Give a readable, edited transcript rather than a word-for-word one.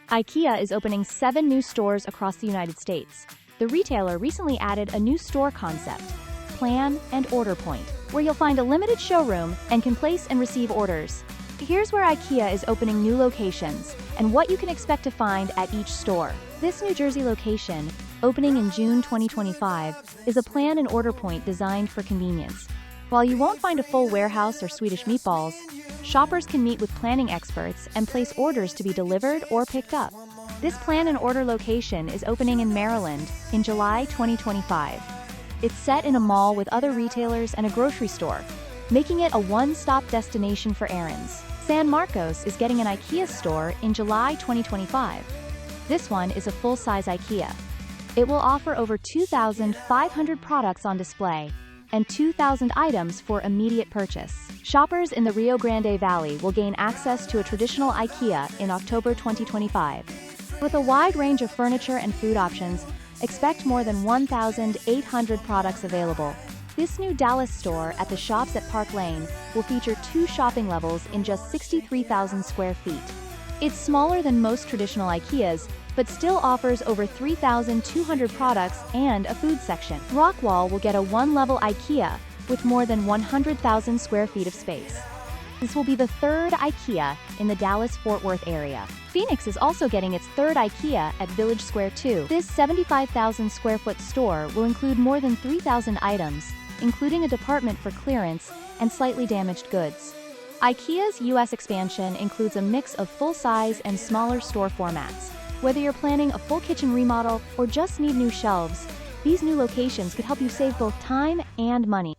IKEA is opening 7 new stores across the United States. The retailer recently added a new store concept, Plan and Order Point, where you'll find a limited showroom and can place and receive orders. Here's where IKEA is opening new locations and what you can expect to find at each store. This New Jersey location, opening in June 2025, is a Plan and Order Point designed for convenience. While you won't find a full warehouse or Swedish meatballs, shoppers can meet with planning experts and place orders to be delivered or picked up. This Plan and Order location is opening in Maryland in July 2025. It's set in a mall with other retailers and a grocery store, making it a one-stop destination for errands. San Marcos is getting an IKEA store in July 2025. This one is a full-size IKEA. It will offer over 2,500 products on display and 2,000 items for immediate purchase. Shoppers in the Rio Grande Valley will gain access to a traditional IKEA in October 2025. With a wide range of furniture and food options, expect more than 1,800 products available. This new Dallas store at the Shops at Park Lane will feature 2 shopping levels in just 63,000 square feet. It's smaller than most traditional IKEAs, but still offers over 3,200 products and a food section. Rockwall will get a 1-level IKEA with more than 100,000 square feet of space. This will be the 3rd IKEA in the Dallas-Fort Worth area. Phoenix is also getting its 3rd IKEA at Village Square 2. This 75,000 square foot store will include more than 3,000 items, including a department for clearance and slightly damaged goods. IKEA's U.S. expansion includes a mix of full-size and smaller store formats. Whether you're planning a full kitchen remodel or just need new shelves, these new locations could help you save both time and money.